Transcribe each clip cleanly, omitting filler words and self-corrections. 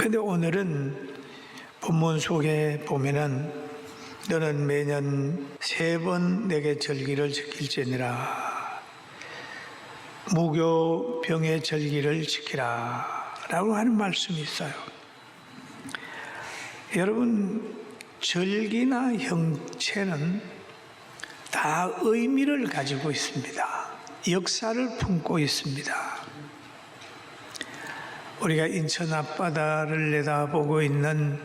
근데 오늘은 본문 속에 보면은 너는 매년 3번 내게 절기를 지킬지니라, 무교병의 절기를 지키라 라고 하는 말씀이 있어요. 여러분, 절기나 형체는 다 의미를 가지고 있습니다. 역사를 품고 있습니다. 우리가 인천 앞바다를 내다보고 있는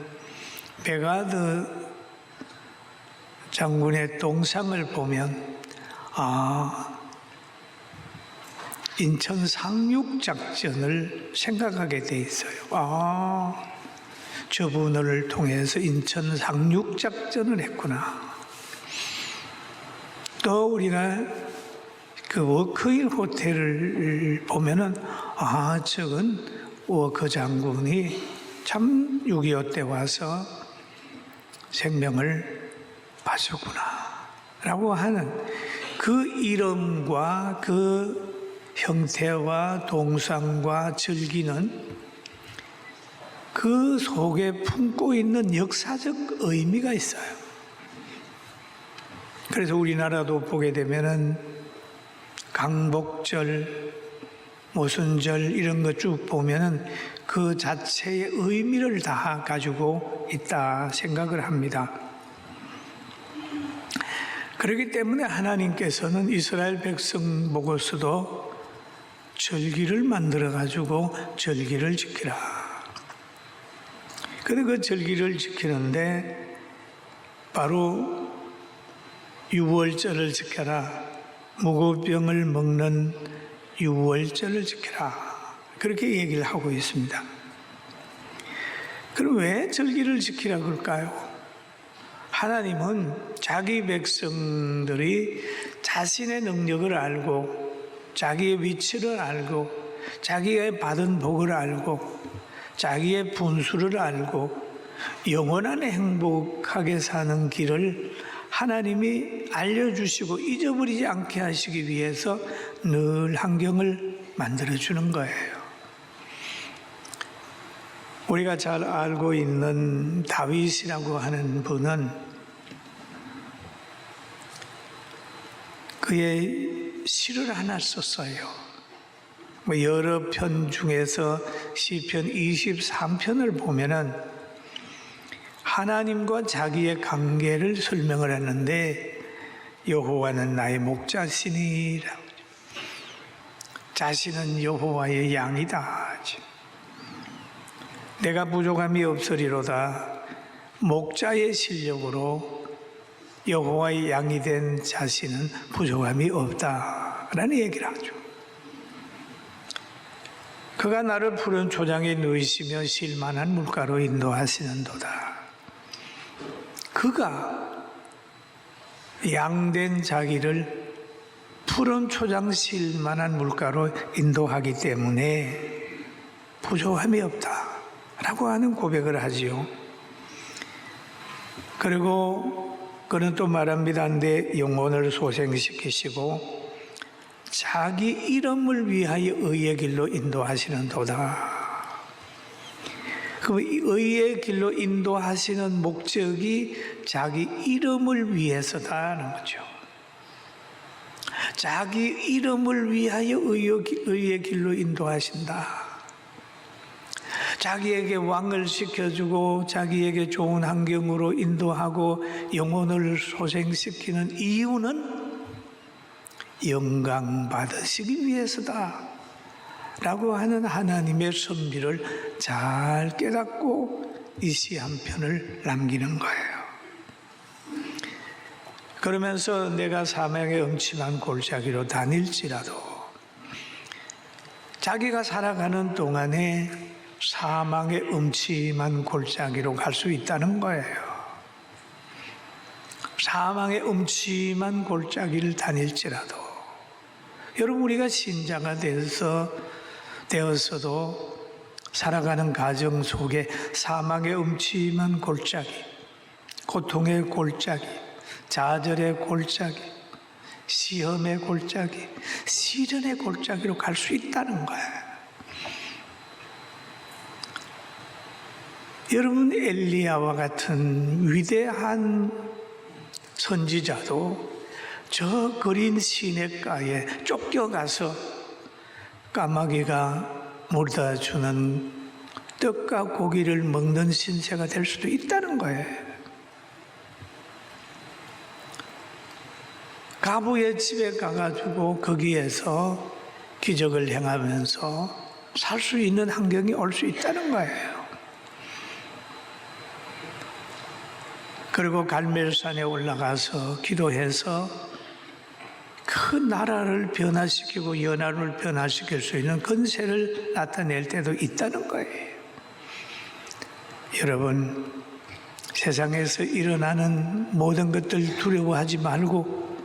메가드 장군의 동상을 보면 인천 상륙작전을 생각하게 돼 있어요. 저분을 통해서 인천 상륙작전을 했구나. 또 우리가 그 워크힐 호텔을 보면은 저건 워크 장군이 참 6.25 때 와서 생명을 바쳤구나 라고 하는 그 이름과 그 형태와 동상과 절기는 그 속에 품고 있는 역사적 의미가 있어요. 그래서 우리나라도 보게 되면은 강복절, 모순절 이런 거 쭉 보면은 그 자체의 의미를 다 가지고 있다 생각을 합니다. 그렇기 때문에 하나님께서는 이스라엘 백성 보고서도 절기를 만들어 가지고 절기를 지키라. 근데 그 절기를 지키는데 바로 유월절을 지켜라, 무교병을 먹는 유월절을 지켜라, 그렇게 얘기를 하고 있습니다. 그럼 왜 절기를 지키라 그럴까요? 하나님은 자기 백성들이 자신의 능력을 알고 자기의 위치를 알고 자기의 받은 복을 알고 자기의 분수를 알고 영원한 행복하게 사는 길을 하나님이 알려주시고 잊어버리지 않게 하시기 위해서 늘 환경을 만들어주는 거예요. 우리가 잘 알고 있는 다윗이라고 하는 분은 그의 시를 하나 썼어요. 여러 편 중에서 시편 23편을 보면은 하나님과 자기의 관계를 설명을 했는데, 여호와는 나의 목자시니라, 자신은 여호와의 양이다, 내가 부족함이 없으리로다, 목자의 실력으로 여호와의 양이 된 자신은 부족함이 없다 라는 얘기를 하죠. 그가 나를 푸른 초장에 누이시며 쉴만한 물가로 인도하시는도다. 그가 양된 자기를 푸른 초장 쉴만한 물가로 인도하기 때문에 부족함이 없다 라고 하는 고백을 하지요. 그리고 그는 또 말합니다. 내 영혼을 소생시키시고 자기 이름을 위하여 의의 길로 인도하시는도다. 그 의의 길로 인도하시는 목적이 자기 이름을 위해서다는 거죠. 자기 이름을 위하여 의의 길로 인도하신다. 자기에게 왕을 시켜주고 자기에게 좋은 환경으로 인도하고 영혼을 소생시키는 이유는 영광 받으시기 위해서다 라고 하는 하나님의 섭리를 잘 깨닫고 이 시 한 편을 남기는 거예요. 그러면서 내가 사망의 음침한 골짜기로 다닐지라도 자기가 살아가는 동안에 사망의 음침한 골짜기로 갈 수 있다는 거예요. 사망의 음침한 골짜기를 다닐지라도, 여러분, 우리가 신자가 되어서도 살아가는 가정 속에 사망의 음침한 골짜기, 고통의 골짜기, 좌절의 골짜기, 시험의 골짜기, 시련의 골짜기로 갈 수 있다는 거예요. 여러분, 엘리야와 같은 위대한 선지자도 저 거린 시냇가에 쫓겨가서 까마귀가 물다 주는 떡과 고기를 먹는 신세가 될 수도 있다는 거예요. 가부의 집에 가가지고 거기에서 기적을 행하면서 살 수 있는 환경이 올 수 있다는 거예요. 그리고 갈멜산에 올라가서 기도해서 그 나라를 변화시키고 연합을 변화시킬 수 있는 권세를 나타낼 때도 있다는 거예요. 여러분, 세상에서 일어나는 모든 것들 두려워하지 말고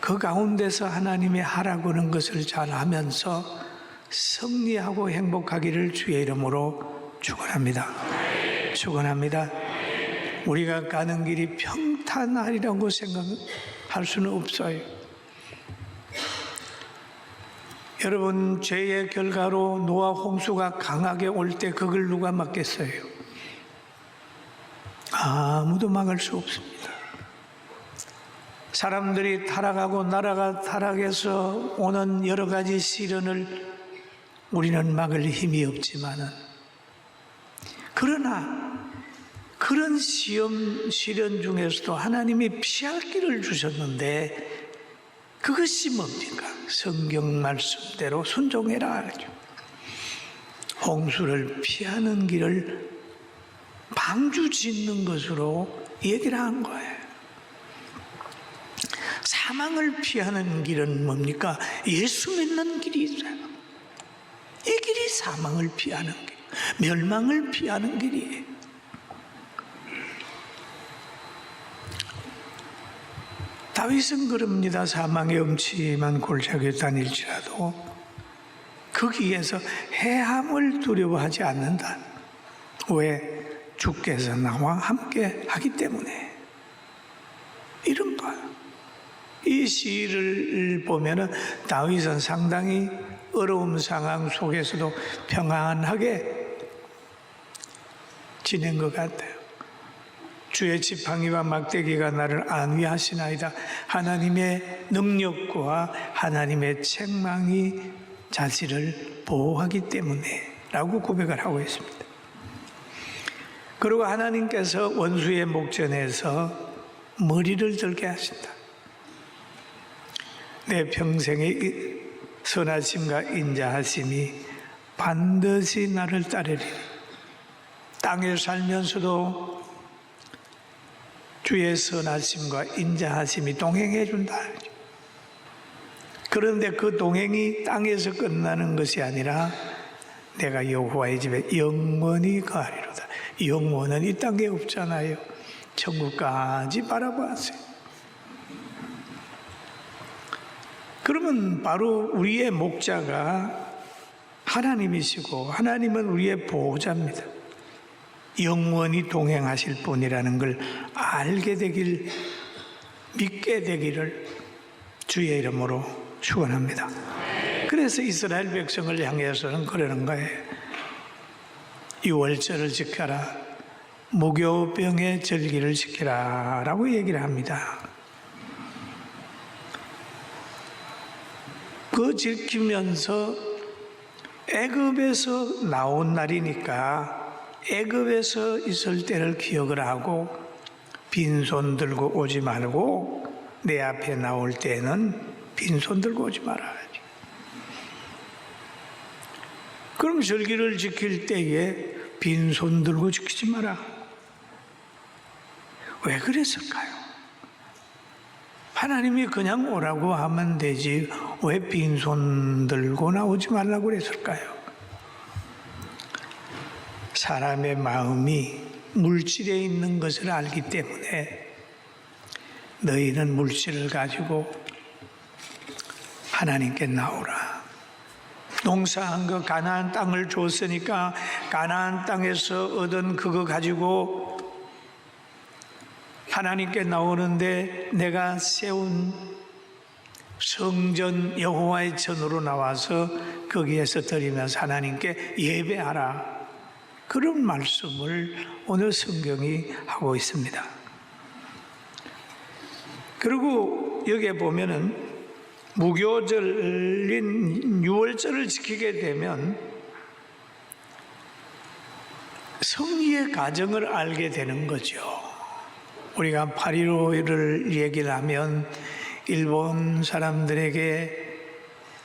그 가운데서 하나님의 하라고 하는 것을 잘 하면서 승리하고 행복하기를 주의 이름으로 축원합니다. 축원합니다. 우리가 가는 길이 평탄하리라고 생각할 수는 없어요. 여러분, 죄의 결과로 노아 홍수가 강하게 올 때 그걸 누가 막겠어요? 아무도 막을 수 없습니다. 사람들이 타락하고 나라가 타락해서 오는 여러 가지 시련을 우리는 막을 힘이 없지만은, 그러나 그런 시련 중에서도 하나님이 피할 길을 주셨는데 그것이 뭡니까? 성경 말씀대로 순종해라 하죠. 홍수를 피하는 길을 방주 짓는 것으로 얘기를 한 거예요. 사망을 피하는 길은 뭡니까? 예수 믿는 길이 있어요. 이 길이 사망을 피하는 길, 멸망을 피하는 길이에요. 다윗은 그럽니다. 사망의 음침한 골짜기에 다닐지라도 거기에서 해함을 두려워하지 않는다. 왜? 주께서 나와 함께 하기 때문에. 이런 거예요. 이 시를 보면은 다윗은 상당히 어려운 상황 속에서도 평안하게 지낸 것 같아요. 주의 지팡이와 막대기가 나를 안위하시나이다. 하나님의 능력과 하나님의 책망이 자신을 보호하기 때문에 라고 고백을 하고 있습니다. 그리고 하나님께서 원수의 목전에서 머리를 들게 하신다. 내 평생의 선하심과 인자하심이 반드시 나를 따르리니. 땅에 살면서도 주의 선하심과 인자하심이 동행해 준다. 그런데 그 동행이 땅에서 끝나는 것이 아니라 내가 여호와의 집에 영원히 거하리로다. 영원은 이 땅에 없잖아요. 천국까지 바라보았어요. 그러면 바로 우리의 목자가 하나님이시고 하나님은 우리의 보호자입니다. 영원히 동행하실 분이라는 걸 알게 되길, 믿게 되기를 주의 이름으로 축원합니다. 그래서 이스라엘 백성을 향해서는 그러는 거예요. 유월절을 지켜라, 무교병의 절기를 지켜라 라고 얘기를 합니다. 그 지키면서 애굽에서 나온 날이니까 애굽에서 있을 때를 기억을 하고 빈손 들고 오지 말고 내 앞에 나올 때는 빈손 들고 오지 말아야지. 그럼 절기를 지킬 때에 빈손 들고 지키지 마라. 왜 그랬을까요? 하나님이 그냥 오라고 하면 되지 왜 빈손 들고 나오지 말라고 그랬을까요? 사람의 마음이 물질에 있는 것을 알기 때문에 너희는 물질을 가지고 하나님께 나오라. 농사한 거 가나안 땅을 줬으니까 가나안 땅에서 얻은 그거 가지고 하나님께 나오는데 내가 세운 성전 여호와의 전으로 나와서 거기에서 드리면서 하나님께 예배하라. 그런 말씀을 오늘 성경이 하고 있습니다. 그리고 여기에 보면은 무교절인 유월절을 지키게 되면 성리의 가정을 알게 되는 거죠. 우리가 8.15를 얘기를 하면 일본 사람들에게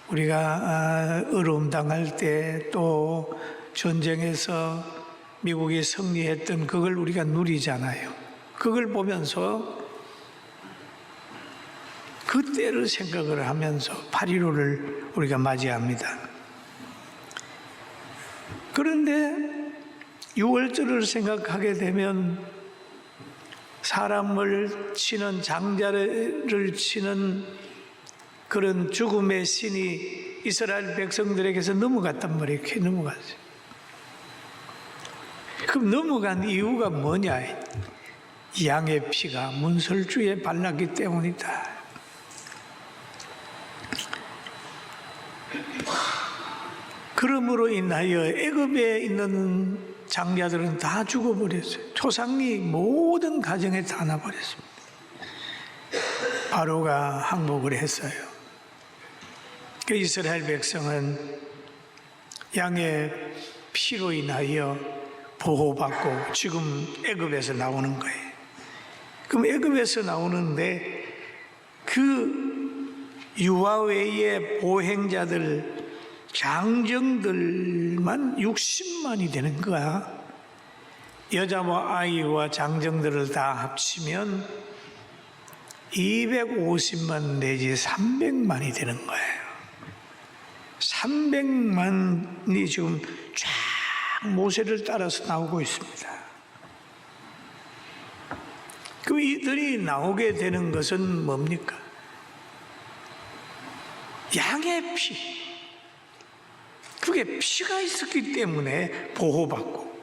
우리가 어려움 당할 때 또 전쟁에서 미국이 승리했던 그걸 우리가 누리잖아요. 그걸 보면서 그때를 생각을 하면서 8.15를 우리가 맞이합니다. 그런데 6월절을 생각하게 되면 사람을 치는, 장자를 치는 그런 죽음의 신이 이스라엘 백성들에게서 넘어갔단 말이에요. 이렇게 넘어갔어요. 그럼 넘어간 이유가 뭐냐? 양의 피가 문설주에 발랐기 때문이다. 그러므로 인하여 애굽에 있는 장자들은 다 죽어버렸어요. 초상이 모든 가정에 다 나버렸습니다. 바로가 항복을 했어요. 그 이스라엘 백성은 양의 피로 인하여 보호받고 지금 애굽에서 나오는 거예요. 그럼 애굽에서 나오는데 그 유아외의 보행자들, 장정들만 60만이 되는 거야. 여자와 아이와 장정들을 다 합치면 250만 내지 300만이 되는 거예요. 300만이 지금 쫙 모세를 따라서 나오고 있습니다. 그럼 이들이 나오게 되는 것은 뭡니까? 양의 피. 그게 피가 있었기 때문에 보호받고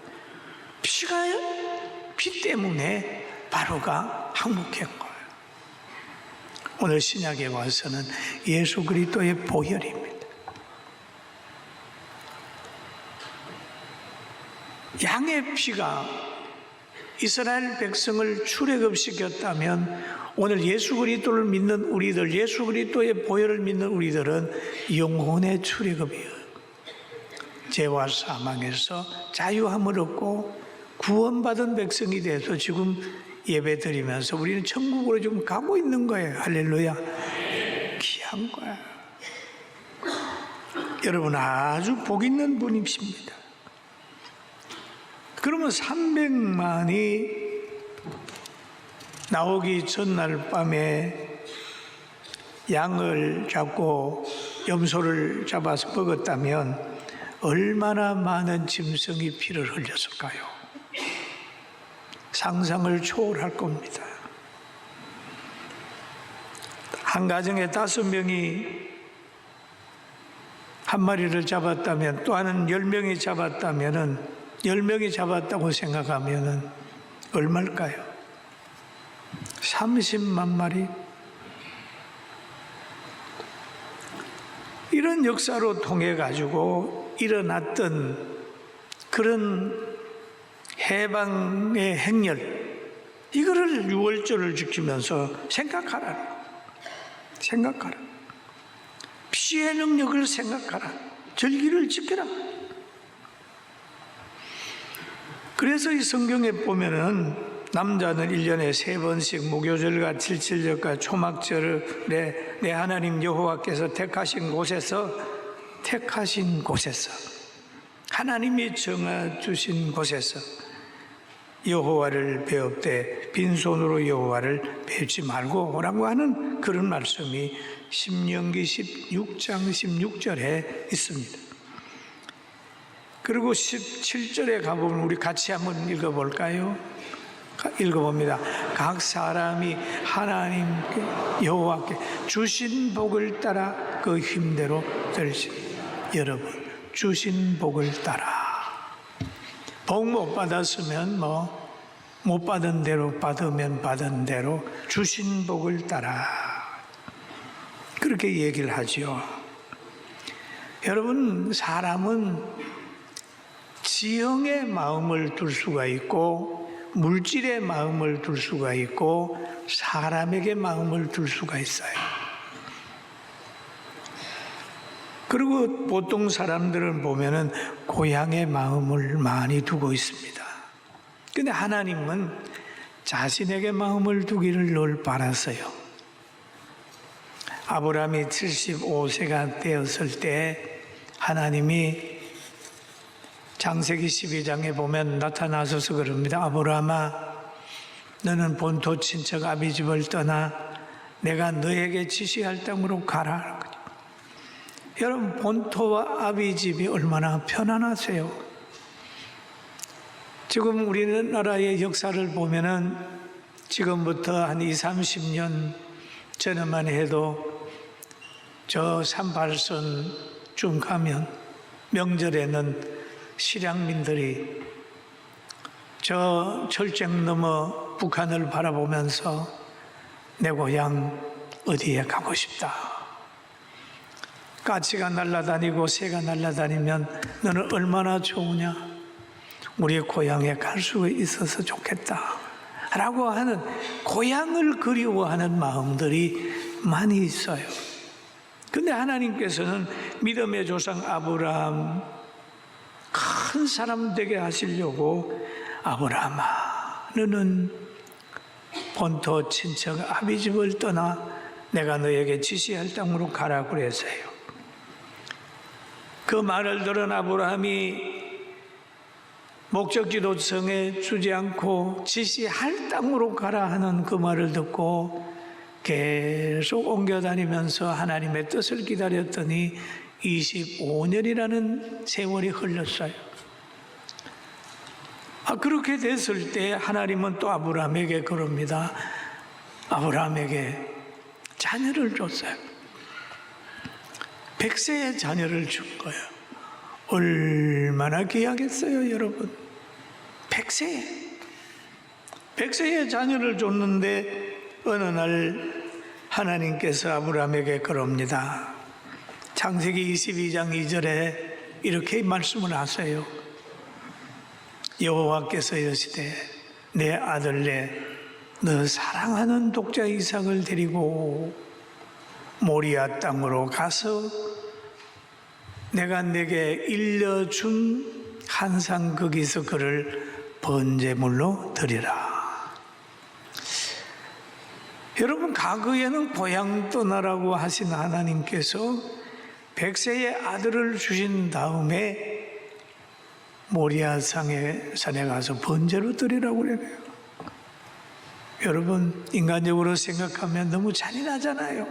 피 때문에 바로가 항복한 거예요. 오늘 신약에 와서는 예수 그리스도의 보혈입니다. 양의 피가 이스라엘 백성을 출애굽시켰다면 오늘 예수 그리스도를 믿는 우리들, 예수 그리스도의 보혈을 믿는 우리들은 영혼의 출애굽이에요. 죄와 사망에서 자유함을 얻고 구원받은 백성이 돼서 지금 예배드리면서 우리는 천국으로 지금 가고 있는 거예요. 할렐루야. 귀한 거야. 여러분 아주 복 있는 분이십니다. 그러면 300만이 나오기 전날 밤에 양을 잡고 염소를 잡아서 먹었다면 얼마나 많은 짐승이 피를 흘렸을까요? 상상을 초월할 겁니다. 한 가정에 5명이 한 마리를 잡았다면 또 하는 10명이 잡았다면 10명이 잡았다고 생각하면 얼마일까요? 30만 마리? 이런 역사로 통해 가지고 일어났던 그런 해방의 행렬, 이거를 6월절을 지키면서 생각하라. 피의 능력을 생각하라. 절기를 지켜라. 그래서 이 성경에 보면은 남자는 1년에 3번씩 무교절과 칠칠절과 초막절에 내 하나님 여호와께서 택하신 곳에서 하나님이 정해주신 곳에서 여호와를 배웁되 빈손으로 여호와를 배우지 말고 오라고 하는 그런 말씀이 신명기 16장 16절에 있습니다. 그리고 17절에 가보면 우리 같이 한번 읽어볼까요? 읽어봅니다. 각 사람이 하나님께 여호와께 주신 복을 따라 그 힘대로 될지. 여러분 주신 복을 따라 복 못 받았으면 못 받은 대로 받으면 받은 대로 주신 복을 따라 그렇게 얘기를 하죠. 여러분 사람은 지형의 마음을 둘 수가 있고 물질의 마음을 둘 수가 있고 사람에게 마음을 둘 수가 있어요. 그리고 보통 사람들은 보면은 고향의 마음을 많이 두고 있습니다. 근데 하나님은 자신에게 마음을 두기를 늘 바랐어요. 아브라함이 75세가 되었을 때 하나님이 창세기 12장에 보면 나타나셔서 그럽니다. 아브라함아, 너는 본토 친척 아비 집을 떠나 내가 너에게 지시할 땅으로 가라. 여러분, 본토와 아비 집이 얼마나 편안하세요. 지금 우리나라의 역사를 보면은 지금부터 한 20, 30년 전에만 해도 저 38선쯤 가면 명절에는 실향민들이 저 철장 넘어 북한을 바라보면서 내 고향 어디에 가고 싶다. 까치가 날아다니고 새가 날아다니면 너는 얼마나 좋으냐. 우리 고향에 갈 수 있어서 좋겠다. 라고 하는 고향을 그리워하는 마음들이 많이 있어요. 근데 하나님께서는 믿음의 조상 아브라함 큰 사람 되게 하시려고 아브라함아, 너는 본토 친척 아비 집을 떠나 내가 너에게 지시할 땅으로 가라 그랬어요. 그 말을 들은 아브라함이 목적지도 정해 주지 않고 지시할 땅으로 가라 하는 그 말을 듣고 계속 옮겨 다니면서 하나님의 뜻을 기다렸더니 25년이라는 세월이 흘렀어요. 그렇게 됐을 때 하나님은 또 아브라함에게 그럽니다. 아브라함에게 자녀를 줬어요. 100세의 자녀를 준 거예요. 얼마나 귀하겠어요, 여러분. 100세의 자녀를 줬는데 어느 날 하나님께서 아브라함에게 그럽니다. 창세기 22장 2절에 이렇게 말씀을 하세요. 여호와께서 이르시되 내 아들내 너 사랑하는 독자 이삭을 데리고 모리아 땅으로 가서 내가 내게 일러준 한상 거기서 그를 번제물로 드리라. 여러분, 과거에는 고향 떠나라고 하신 하나님께서 100세의 아들을 주신 다음에 모리아 산에 가서 번제로 드리라고 그래요. 여러분, 인간적으로 생각하면 너무 잔인하잖아요.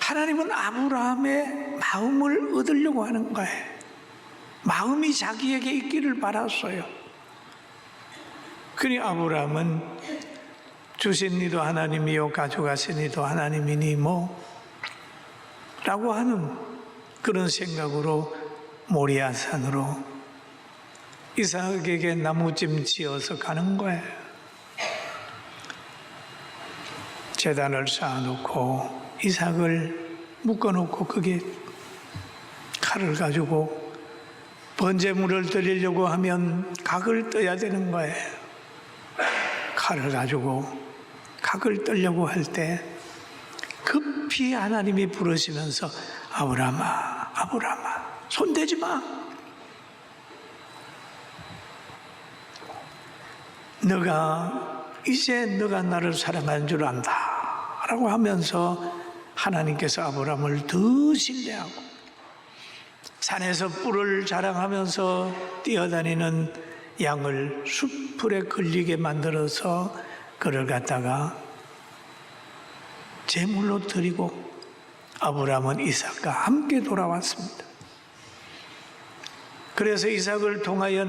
하나님은 아브라함의 마음을 얻으려고 하는 거예요. 마음이 자기에게 있기를 바랐어요. 그러니 아브라함은 주신 이도 하나님이요 가져가신 이도 하나님이니 라고 하는 그런 생각으로 모리아산으로 이삭에게 나무집 지어서 가는 거예요. 제단을 쌓아놓고 이삭을 묶어놓고 거기에 칼을 가지고 번제물을 드리려고 하면 각을 떠야 되는 거예요. 칼을 가지고 각을 뜨려고 할 때 급히 하나님이 부르시면서 아브라함아, 아브라함아, 손대지 마. 이제 너가 나를 사랑하는 줄 안다 라고 하면서 하나님께서 아브라함을 더 신뢰하고 산에서 뿔을 자랑하면서 뛰어다니는 양을 숯불에 걸리게 만들어서 그를 갖다가 제물로 드리고 아브라함은 이삭과 함께 돌아왔습니다. 그래서 이삭을 통하여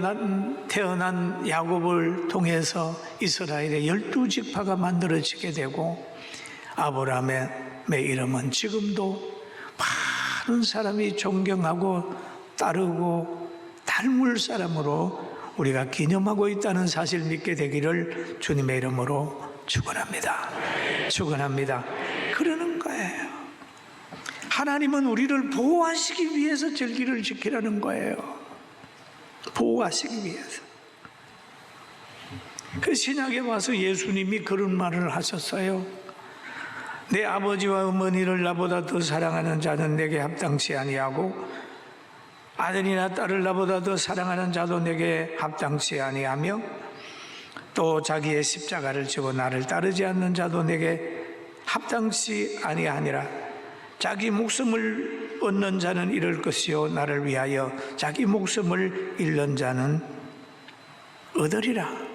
태어난 야곱을 통해서 이스라엘의 12지파가 만들어지게 되고 아브라함의 이름은 지금도 많은 사람이 존경하고 따르고 닮을 사람으로 우리가 기념하고 있다는 사실을 믿게 되기를 주님의 이름으로 축원합니다. 축원합니다. 그러는 거예요. 하나님은 우리를 보호하시기 위해서 절기를 지키라는 거예요. 보호하시기 위해서. 그 신약에 와서 예수님이 그런 말을 하셨어요. 내 아버지와 어머니를 나보다 더 사랑하는 자는 내게 합당치 아니하고 아들이나 딸을 나보다 더 사랑하는 자도 내게 합당치 아니하며 또 자기의 십자가를 지고 나를 따르지 않는 자도 내게 합당치 아니하니라. 자기 목숨을 얻는 자는 잃을 것이요 나를 위하여 자기 목숨을 잃는 자는 얻으리라.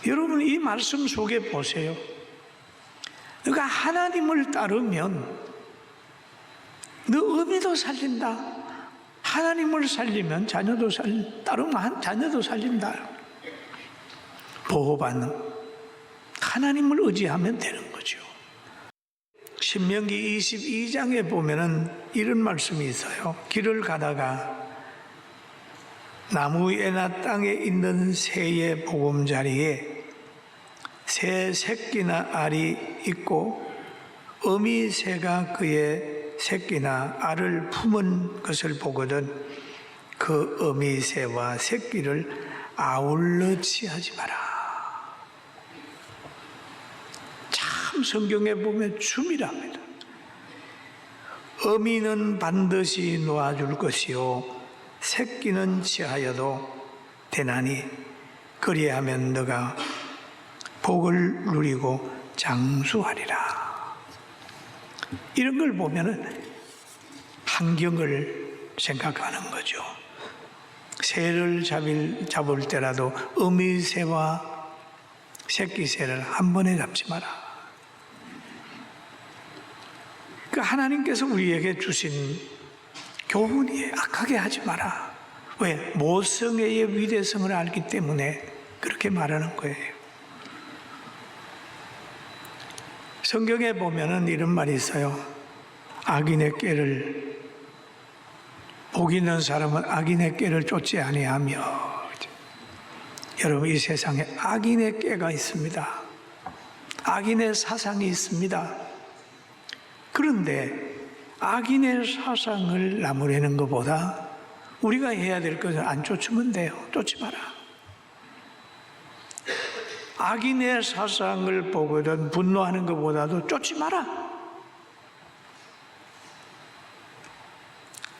여러분, 이 말씀 속에 보세요. 너가 하나님을 따르면 너 어미도 살린다. 하나님을 살리면 자녀도 따르면 자녀도 살린다. 보호받는 하나님을 의지하면 되는 거죠. 신명기 22장에 보면은 이런 말씀이 있어요. 길을 가다가 나무 위에나 땅에 있는 새의 보금자리에 새 새끼나 알이 있고 어미 새가 그의 새끼나 알을 품은 것을 보거든 그 어미 새와 새끼를 아울러 취하지 마라. 참 성경에 보면 춤이랍니다. 어미는 반드시 놓아줄 것이요 새끼는 취하여도 되나니 그리하면 너가 복을 누리고 장수하리라. 이런 걸 보면은 환경을 생각하는 거죠. 새를 잡을 때라도 어미 새와 새끼 새를 한 번에 잡지 마라. 그 하나님께서 우리에게 주신 교훈이에요. 악하게 하지 마라. 왜? 모성애의 위대성을 알기 때문에 그렇게 말하는 거예요. 성경에 보면은 이런 말이 있어요. 악인의 꾀를, 복 있는 사람은 악인의 꾀를 쫓지 아니하며. 여러분, 이 세상에 악인의 꾀가 있습니다. 악인의 사상이 있습니다. 그런데 악인의 사상을 나무라는 것보다 우리가 해야 될 것은 안 쫓으면 돼요. 쫓지 마라. 악인의 사상을 보거든 분노하는 것보다도 쫓지 마라.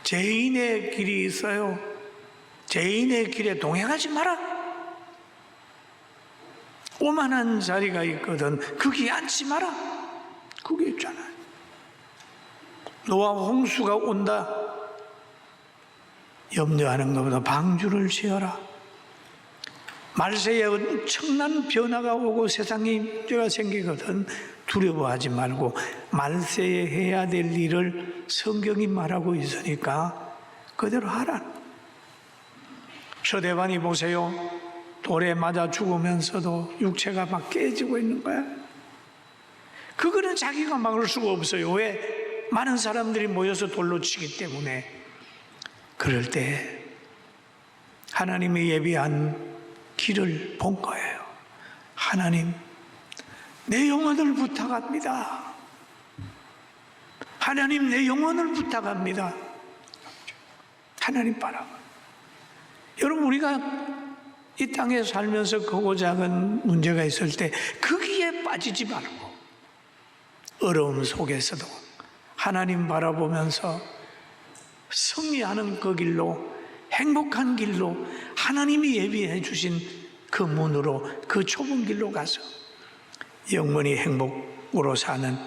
죄인의 길이 있어요. 죄인의 길에 동행하지 마라. 오만한 자리가 있거든 거기 앉지 마라. 그게 있잖아요. 노아 홍수가 온다. 염려하는 것보다 방주를 지어라. 말세에 엄청난 변화가 오고 세상에 문제가 생기거든 두려워하지 말고 말세에 해야 될 일을 성경이 말하고 있으니까 그대로 하라. 서대반이 보세요. 돌에 맞아 죽으면서도 육체가 막 깨지고 있는 거야. 그거는 자기가 막을 수가 없어요. 왜? 많은 사람들이 모여서 돌로 치기 때문에. 그럴 때 하나님이 예비한 길을 본 거예요. 하나님, 내 영혼을 부탁합니다. 하나님, 내 영혼을 부탁합니다. 하나님 바라봐. 여러분, 우리가 이 땅에 살면서 크고 작은 문제가 있을 때 거기에 빠지지 말고 어려움 속에서도 하나님 바라보면서 승리하는 그 길로, 행복한 길로, 하나님이 예비해 주신 그 문으로, 그 좁은 길로 가서 영원히 행복으로 사는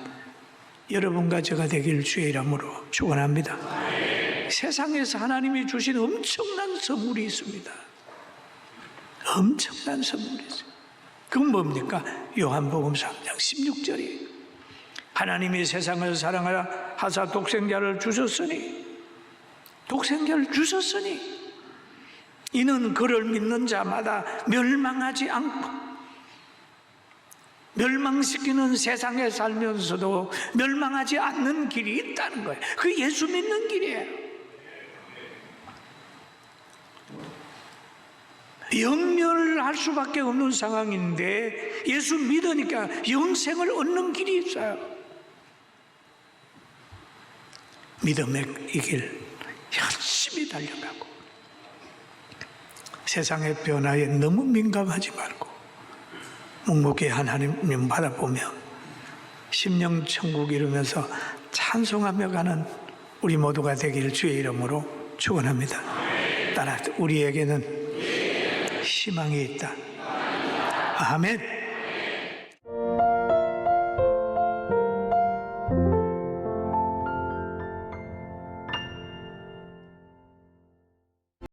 여러분과 제가 되길 주의 이름으로 축원합니다. 세상에서 하나님이 주신 엄청난 선물이 있습니다. 엄청난 선물이 있어요. 그건 뭡니까? 요한복음 3장 16절이 하나님이 세상을 사랑하라 하사 독생자를 주셨으니 이는 그를 믿는 자마다 멸망하지 않고, 멸망시키는 세상에 살면서도 멸망하지 않는 길이 있다는 거예요. 그게 예수 믿는 길이에요. 영멸할 수밖에 없는 상황인데 예수 믿으니까 영생을 얻는 길이 있어요. 믿음의 이 길 열심히 달려가고 세상의 변화에 너무 민감하지 말고 묵묵히 하나님 바라보며 심령 천국 이루면서 찬송하며 가는 우리 모두가 되기를 주의 이름으로 축원합니다. 따라 우리에게는 희망이 있다. 아멘.